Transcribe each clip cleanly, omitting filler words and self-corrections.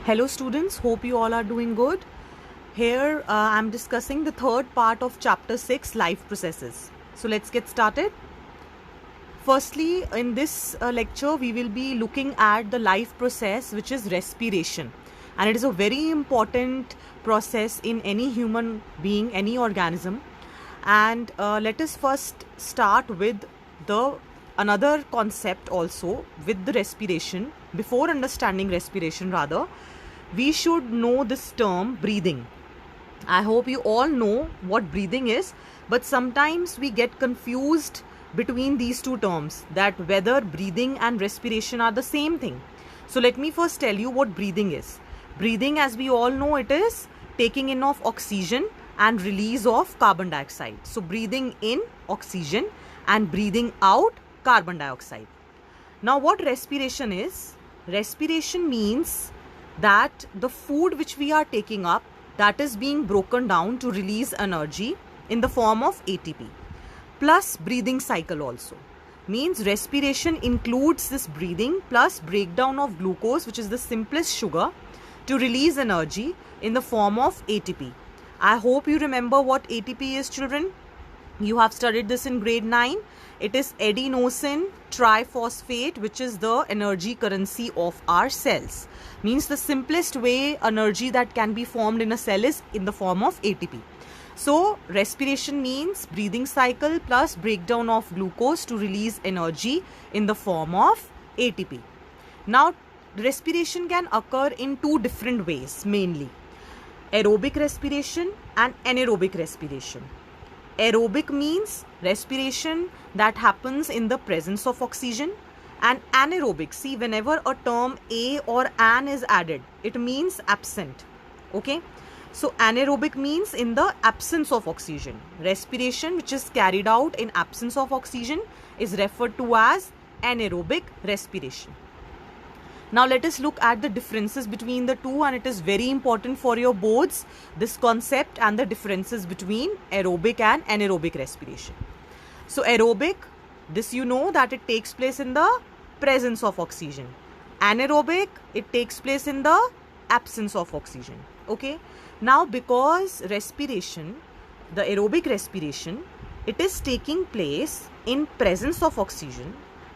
Hello students, hope you all are doing good. Here I'm discussing the third part of chapter 6, life processes. So let's get started. Firstly, in this lecture we will be looking at the life process, which is respiration, and it is a very important process in any human being, any organism. And let us first start with another concept also with the respiration. Before understanding respiration, rather, we should know this term breathing. I hope you all know what breathing is, but sometimes we get confused between these two terms, that whether breathing and respiration are the same thing. So let me first tell you what breathing is. Breathing, as we all know, it is taking in of oxygen and release of carbon dioxide. So breathing in oxygen and breathing out carbon dioxide. Now what respiration is? Respiration means that the food which we are taking up, that is being broken down to release energy in the form of ATP. Plus breathing cycle also. Means respiration includes this breathing plus breakdown of glucose, which is the simplest sugar, to release energy in the form of ATP. I hope you remember what ATP is, children. You have studied this in grade 9. It is adenosine triphosphate, which is the energy currency of our cells. Means the simplest way energy that can be formed in a cell is in the form of ATP. So respiration means breathing cycle plus breakdown of glucose to release energy in the form of ATP. Now respiration can occur in two different ways mainly. Aerobic respiration and anaerobic respiration. Aerobic means respiration that happens in the presence of oxygen, and anaerobic, see, whenever a term a or an is added, it means absent. Okay, so anaerobic means in the absence of oxygen. Respiration which is carried out in absence of oxygen is referred to as anaerobic respiration. Now let us look at the differences between the two, and it is very important for your boards, this concept and the differences between aerobic and anaerobic respiration. So aerobic, this you know that it takes place in the presence of oxygen. Anaerobic, it takes place in the absence of oxygen. Okay. Now because respiration, the aerobic respiration, it is taking place in presence of oxygen.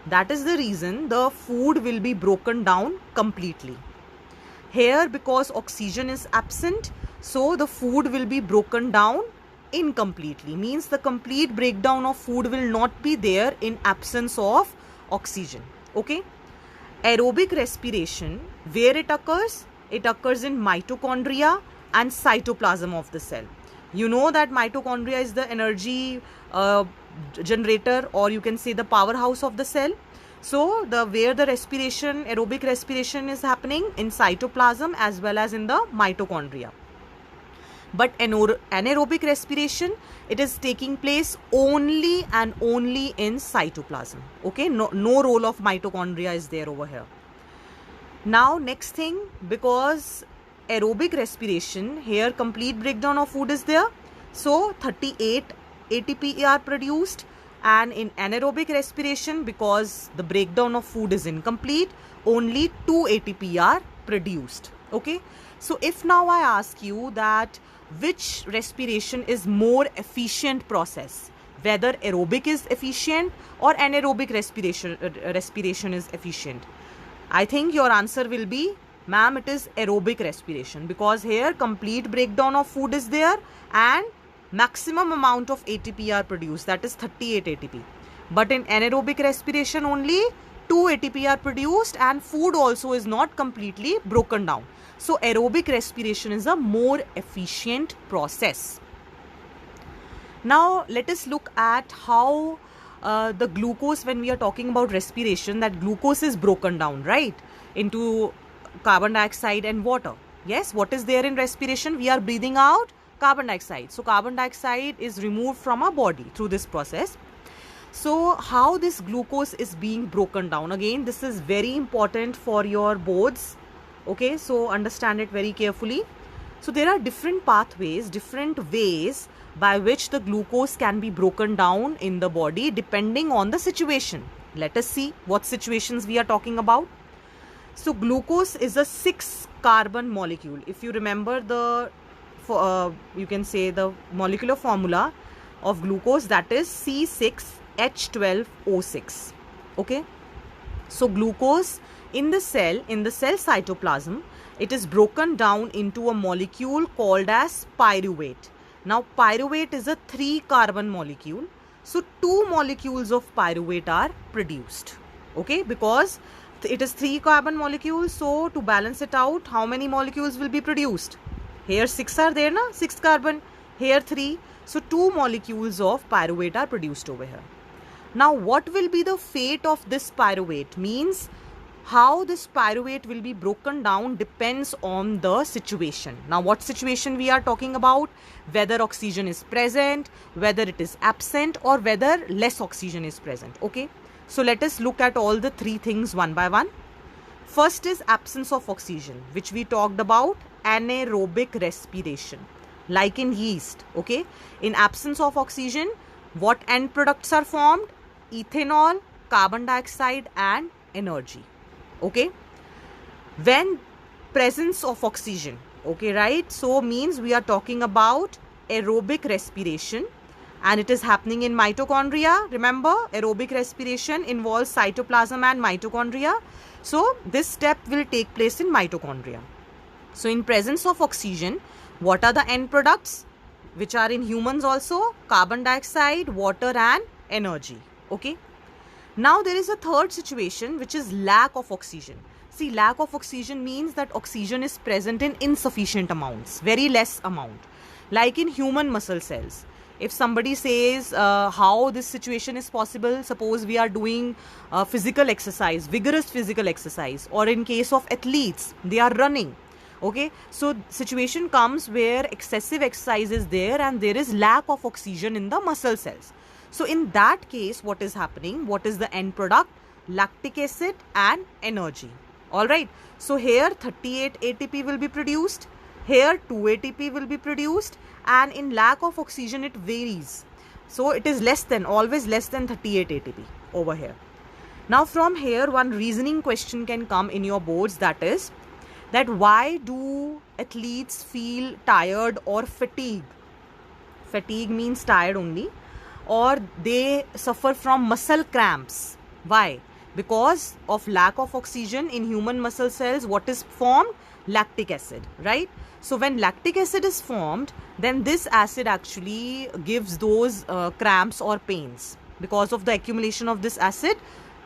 That is the reason the food will be broken down completely. Here, because oxygen is absent, so the food will be broken down incompletely. Means the complete breakdown of food will not be there in absence of oxygen. Okay. Aerobic respiration, where it occurs? It occurs in mitochondria and cytoplasm of the cell. You know that mitochondria is the energy generator, or you can say the powerhouse of the cell. So where the respiration, aerobic respiration is happening in cytoplasm as well as in the mitochondria. But anaerobic respiration, it is taking place only and only in cytoplasm. Okay, no role of mitochondria is there over here. Now next thing, because aerobic respiration, here complete breakdown of food is there, so 38 ATP are produced, and in anaerobic respiration, because the breakdown of food is incomplete, only 2 ATP are produced. Okay, so if now I ask you that which respiration is more efficient process, whether aerobic is efficient or anaerobic respiration is efficient, I think your answer will be, ma'am, it is aerobic respiration, because here complete breakdown of food is there and maximum amount of ATP are produced, that is 38 ATP. But in anaerobic respiration only 2 ATP are produced and food also is not completely broken down. So aerobic respiration is a more efficient process. Now let us look at how the glucose, when we are talking about respiration, that glucose is broken down, right, into carbon dioxide and water. Yes, what is there in respiration? We are breathing out carbon dioxide. So carbon dioxide is removed from our body through this process. So how this glucose is being broken down? Again, this is very important for your boards. Okay, so understand it very carefully. So there are different pathways, different ways by which the glucose can be broken down in the body depending on the situation. Let us see what situations we are talking about. So glucose is a 6-carbon molecule. If you remember you can say the molecular formula of glucose, that is C6H12O6. Okay. So glucose in the cell cytoplasm, it is broken down into a molecule called as pyruvate. Now pyruvate is a 3-carbon molecule. So 2 molecules of pyruvate are produced. Okay, because it is 3-carbon molecules, so to balance it out, how many molecules will be produced? Here 6 are there, na? 6 carbon, here 3. So 2 molecules of pyruvate are produced over here. Now what will be the fate of this pyruvate? Means how this pyruvate will be broken down depends on the situation. Now what situation we are talking about? Whether oxygen is present, whether it is absent, or whether less oxygen is present. Okay. So let us look at all the 3 things one by one. First is absence of oxygen, which we talked about, anaerobic respiration, like in yeast. Okay. In absence of oxygen, what end products are formed? Ethanol, carbon dioxide, and energy. Okay. When presence of oxygen, okay, right? So means we are talking about aerobic respiration, and it is happening in mitochondria. Remember, aerobic respiration involves cytoplasm and mitochondria. So this step will take place in mitochondria. So in presence of oxygen, what are the end products which are in humans also? Carbon dioxide, water, and energy. Okay. Now there is a third situation, which is lack of oxygen. See, lack of oxygen means that oxygen is present in insufficient amounts, very less amount. Like in human muscle cells. If somebody says how this situation is possible, suppose we are doing physical exercise, vigorous physical exercise, or in case of athletes, they are running. Okay, so situation comes where excessive exercise is there and there is lack of oxygen in the muscle cells. So in that case, what is happening? What is the end product? Lactic acid and energy. Alright, so here 38 ATP will be produced, here 2 ATP will be produced, and in lack of oxygen it varies. So it is always less than 38 ATP over here. Now from here, one reasoning question can come in your boards, that is that why do athletes feel tired or fatigue? Fatigue means tired only. Or they suffer from muscle cramps. Why? Because of lack of oxygen in human muscle cells, what is formed? Lactic acid, right? So when lactic acid is formed, then this acid actually gives those cramps or pains. Because of the accumulation of this acid,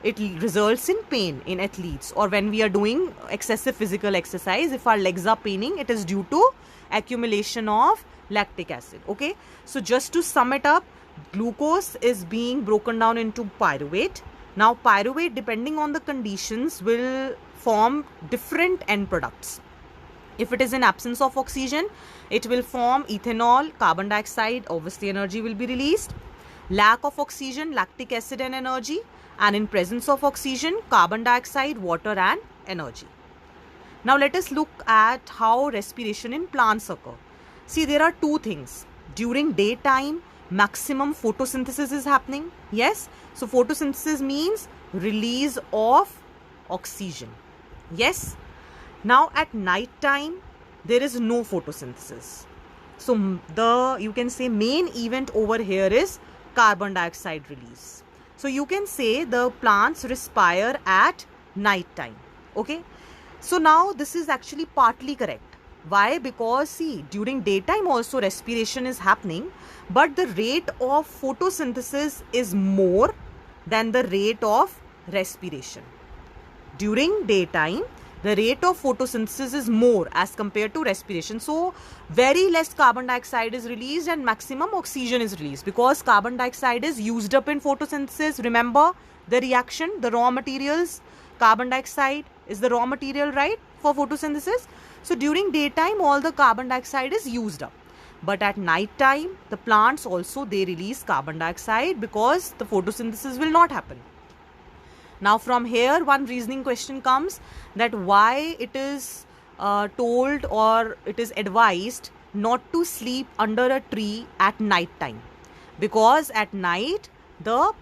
it results in pain in athletes. Or when we are doing excessive physical exercise, if our legs are paining, it is due to accumulation of lactic acid. Okay, so just to sum it up, glucose is being broken down into pyruvate. Now pyruvate, depending on the conditions, will form different end products. If it is in absence of oxygen, it will form ethanol, carbon dioxide, obviously energy will be released. Lack of oxygen, lactic acid and energy. And in presence of oxygen, carbon dioxide, water and energy. Now let us look at how respiration in plants occur. See, there are 2 things. During daytime, maximum photosynthesis is happening. Yes, so photosynthesis means release of oxygen. Yes. Now at night time, there is no photosynthesis. So you can say main event over here is carbon dioxide release. So you can say the plants respire at night time. Okay. So now this is actually partly correct. Why? Because see, during daytime also respiration is happening, but the rate of photosynthesis is more than the rate of respiration. During daytime, the rate of photosynthesis is more as compared to respiration. So very less carbon dioxide is released and maximum oxygen is released, because carbon dioxide is used up in photosynthesis. Remember the reaction, the raw materials, carbon dioxide is the raw material, right, for photosynthesis. So during daytime, all the carbon dioxide is used up. But at night time, the plants also, they release carbon dioxide because the photosynthesis will not happen. Now from here, one reasoning question comes, that why it is told or it is advised not to sleep under a tree at night time. Because at night, the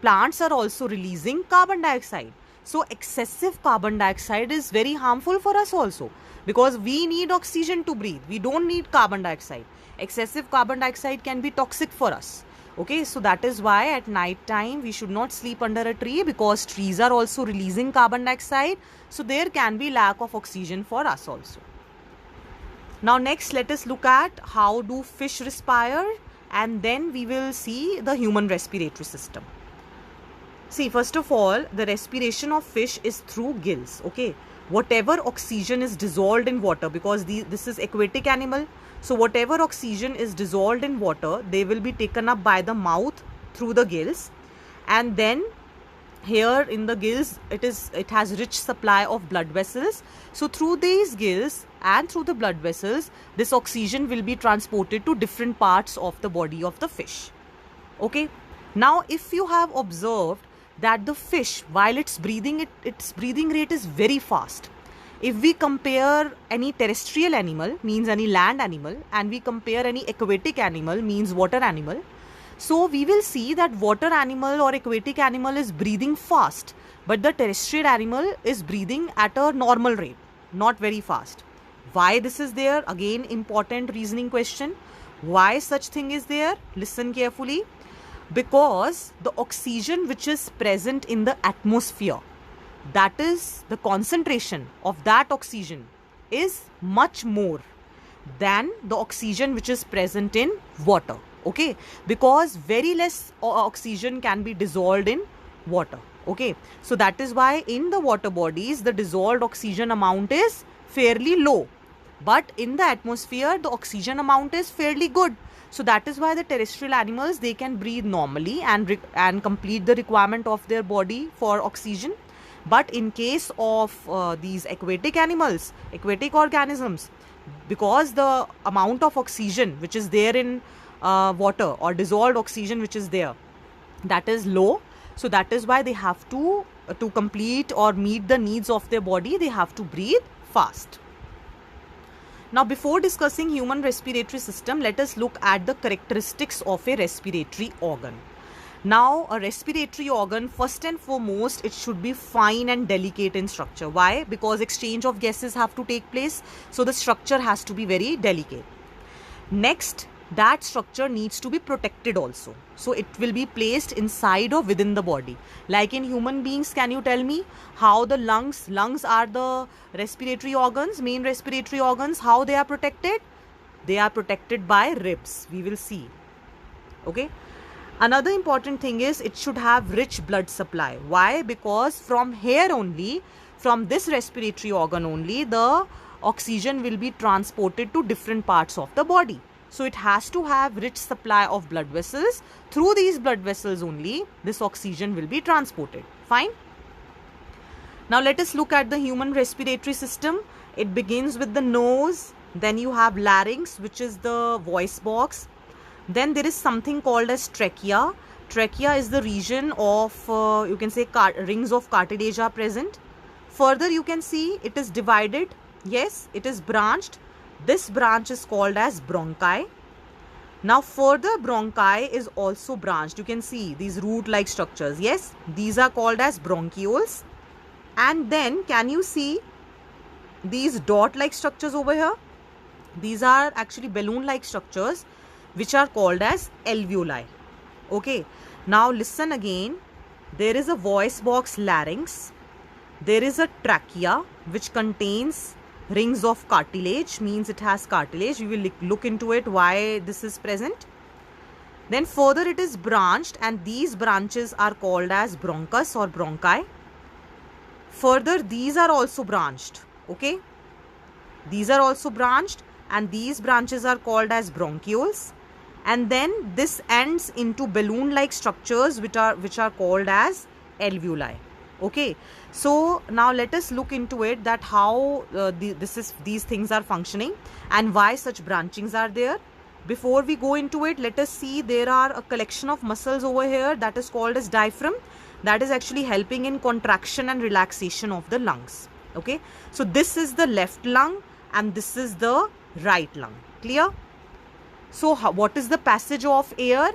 plants are also releasing carbon dioxide. So excessive carbon dioxide is very harmful for us also, because we need oxygen to breathe. We don't need carbon dioxide. Excessive carbon dioxide can be toxic for us. Okay, so that is why at night time we should not sleep under a tree, because trees are also releasing carbon dioxide. So there can be lack of oxygen for us also. Now next, let us look at how do fish respire, and then we will see the human respiratory system. See, first of all, the respiration of fish is through gills. Okay, whatever oxygen is dissolved in water, because this is aquatic animal, so whatever oxygen is dissolved in water, they will be taken up by the mouth through the gills, and then here in the gills it has rich supply of blood vessels. So through these gills and through the blood vessels, this oxygen will be transported to different parts of the body of the fish. Okay, now if you have observed that the fish, while it's breathing, its breathing rate is very fast. If we compare any terrestrial animal, means any land animal, and we compare any aquatic animal, means water animal, so we will see that water animal or aquatic animal is breathing fast, but the terrestrial animal is breathing at a normal rate, not very fast. Why this is there? Again, important reasoning question. Why such thing is there? Listen carefully. Because the oxygen which is present in the atmosphere, that is the concentration of that oxygen is much more than the oxygen which is present in water. Okay, because very less oxygen can be dissolved in water. Okay, so that is why in the water bodies the dissolved oxygen amount is fairly low, but in the atmosphere the oxygen amount is fairly good. So that is why the terrestrial animals, they can breathe normally and complete the requirement of their body for oxygen. But in case of these aquatic animals, aquatic organisms, because the amount of oxygen which is there in water, or dissolved oxygen which is there, that is low. So that is why they have to complete or meet the needs of their body, they have to breathe fast. Now, before discussing human respiratory system, let us look at the characteristics of a respiratory organ. Now, a respiratory organ, first and foremost, it should be fine and delicate in structure. Why? Because exchange of gases have to take place, so the structure has to be very delicate. Next, that structure needs to be protected also. So it will be placed inside or within the body. Like in human beings, can you tell me how the lungs are the respiratory organs, main respiratory organs, how they are protected? They are protected by ribs. We will see. Okay. Another important thing is it should have rich blood supply. Why? Because from here only, from this respiratory organ only, the oxygen will be transported to different parts of the body. So it has to have rich supply of blood vessels. Through these blood vessels only, this oxygen will be transported. Fine. Now let us look at the human respiratory system. It begins with the nose. Then you have larynx, which is the voice box. Then there is something called as trachea. Trachea is the region of, you can say, rings of cartilage are present. Further, you can see it is divided. Yes, it is branched. This branch is called as bronchi. Now further bronchi is also branched. You can see these root-like structures. Yes, these are called as bronchioles. And then can you see these dot-like structures over here? These are actually balloon-like structures which are called as alveoli. Okay, now listen again. There is a voice box larynx. There is a trachea which contains rings of cartilage, means it has cartilage. We will look into it why this is present. Then further it is branched, and these branches are called as bronchus or bronchi. Further these are also branched. Okay, these are also branched, and these branches are called as bronchioles. And then this ends into balloon-like structures which are called as alveoli. Okay, so now let us look into it, that how these things are functioning and why such branchings are there. Before we go into it, let us see there are a collection of muscles over here that is called as diaphragm, that is actually helping in contraction and relaxation of the lungs. Okay, so this is the left lung and this is the right lung. Clear? So what is the passage of air?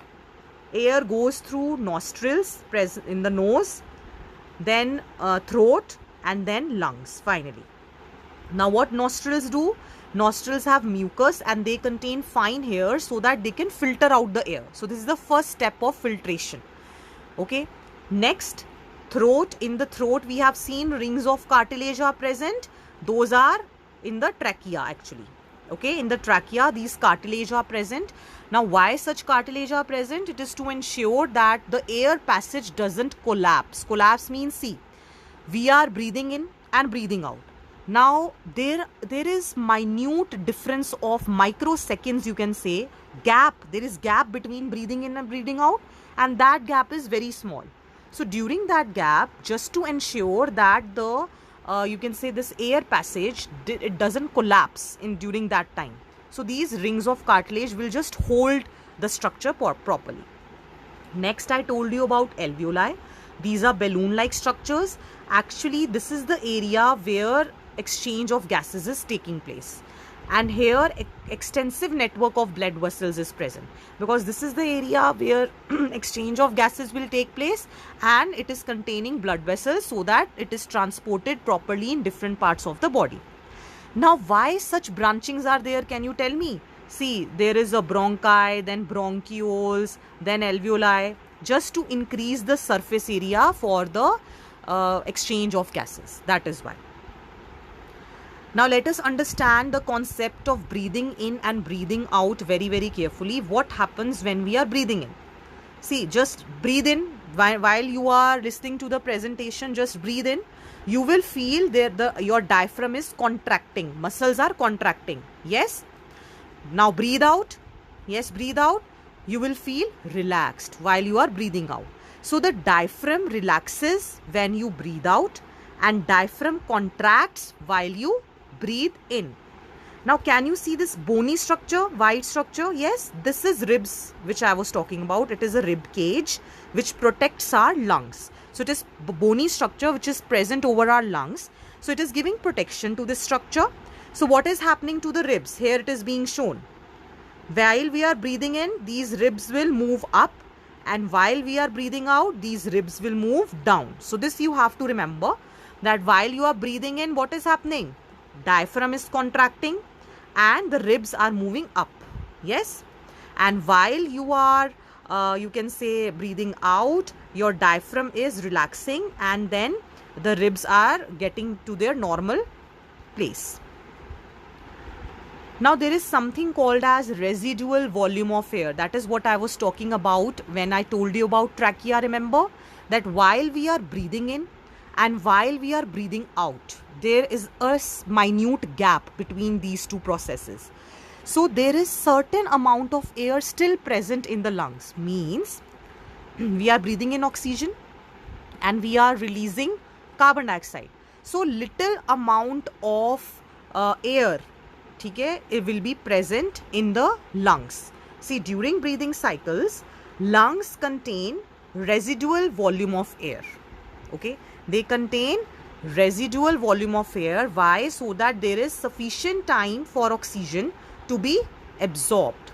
Air goes through nostrils, present in the nose. then throat, and then lungs finally. Now what nostrils do? Nostrils have mucus and they contain fine hairs so that they can filter out the air. So this is the first step of filtration. Okay. Next, throat. In the throat we have seen rings of cartilage are present. Those are in the trachea actually. Okay, in the trachea these cartilage are present. Now why such cartilage are present? It is to ensure that the air passage doesn't collapse. Collapse means, see, we are breathing in and breathing out. Now there is minute difference of microseconds, you can say, gap. There is gap between breathing in and breathing out, and that gap is very small. So during that gap, just to ensure that the you can say this air passage, it doesn't collapse during that time. So these rings of cartilage will just hold the structure properly. Next, I told you about alveoli. These are balloon-like structures. Actually, this is the area where exchange of gases is taking place. And here, extensive network of blood vessels is present, because this is the area where exchange of gases will take place, and it is containing blood vessels so that it is transported properly in different parts of the body. Now, why such branchings are there? Can you tell me? See, there is a bronchi, then bronchioles, then alveoli, just to increase the surface area for the exchange of gases. That is why. Now let us understand the concept of breathing in and breathing out very, very carefully. What happens when we are breathing in? See, just breathe in. While you are listening to the presentation, just breathe in. You will feel that your diaphragm is contracting. Muscles are contracting. Yes? Now breathe out. Yes, breathe out. You will feel relaxed while you are breathing out. So the diaphragm relaxes when you breathe out, and diaphragm contracts while you breathe in. Now can you see this bony structure, wide structure? Yes, this is ribs which I was talking about. It is a rib cage which protects our lungs. So it is bony structure which is present over our lungs. So it is giving protection to this structure. So what is happening to the ribs? Here it is being shown. While we are breathing in, these ribs will move up, and while we are breathing out, these ribs will move down. So this you have to remember, that while you are breathing in, what is happening? Diaphragm is contracting and the ribs are moving up. Yes. And while you are you can say breathing out, your diaphragm is relaxing, and then the ribs are getting to their normal place. Now there is something called as residual volume of air. That is what I was talking about when I told you about trachea. Remember that while we are breathing in and while we are breathing out, there is a minute gap between these two processes. So there is certain amount of air still present in the lungs. Means we are breathing in oxygen and we are releasing carbon dioxide. So little amount of air, it will be present in the lungs. See, during breathing cycles, lungs contain residual volume of air. Okay, they contain residual volume of air. Why? So that there is sufficient time for oxygen to be absorbed,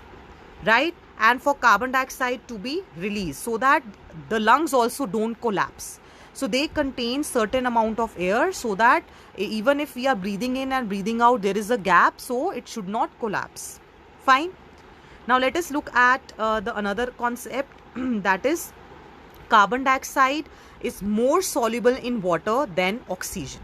right, and for carbon dioxide to be released, so that the lungs also don't collapse. So they contain certain amount of air, so that even if we are breathing in and breathing out, there is a gap, so it should not collapse. Fine. Now let us look at the another concept that is carbon dioxide is more soluble in water than oxygen.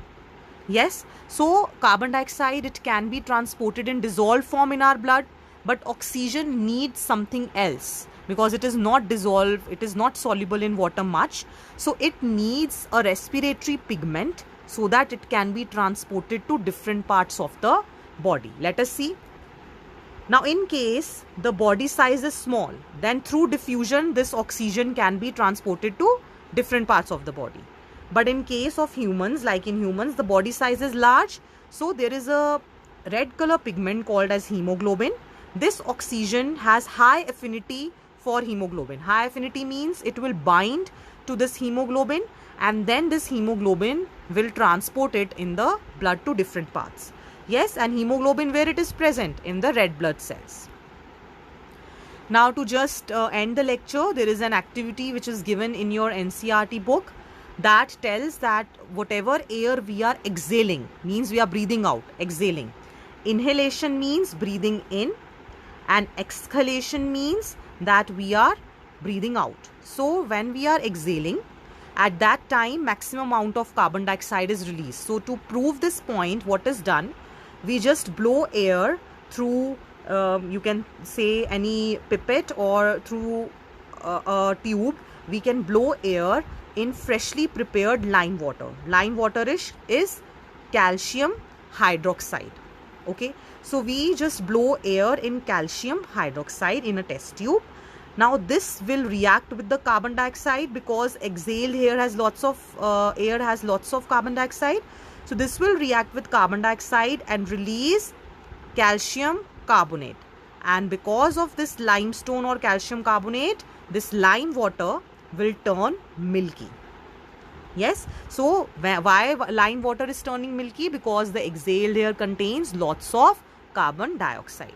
Yes, so carbon dioxide, it can be transported in dissolved form in our blood, but oxygen needs something else because it is not dissolved, it is not soluble in water much. So it needs a respiratory pigment so that it can be transported to different parts of the body. Let us see. Now in case the body size is small, then through diffusion this oxygen can be transported to different parts of the body. But in case of humans, like in humans, the body size is large, so there is a red color pigment called as hemoglobin. This oxygen has high affinity for hemoglobin. High affinity means it will bind to this hemoglobin, and then this hemoglobin will transport it in the blood to different parts. Yes, and hemoglobin, where it is present? In the red blood cells. Now to just end the lecture, there is an activity which is given in your NCERT book. that tells that whatever air we are exhaling means we are breathing out, exhaling. Inhalation means breathing in, and exhalation means that we are breathing out. So when we are exhaling, at that time maximum amount of carbon dioxide is released. So to prove this point, what is done, we just blow air through you can say any pipette or through a tube. We can blow air in freshly prepared lime water. Lime water is calcium hydroxide. Okay, so we just blow air in calcium hydroxide in a test tube. Now this will react with the carbon dioxide because exhaled air has lots of carbon dioxide. So this will react with carbon dioxide and release calcium carbonate. And because of this limestone or calcium carbonate, this lime water will turn milky. Yes, so why lime water is turning milky? Because the exhaled air contains lots of carbon dioxide.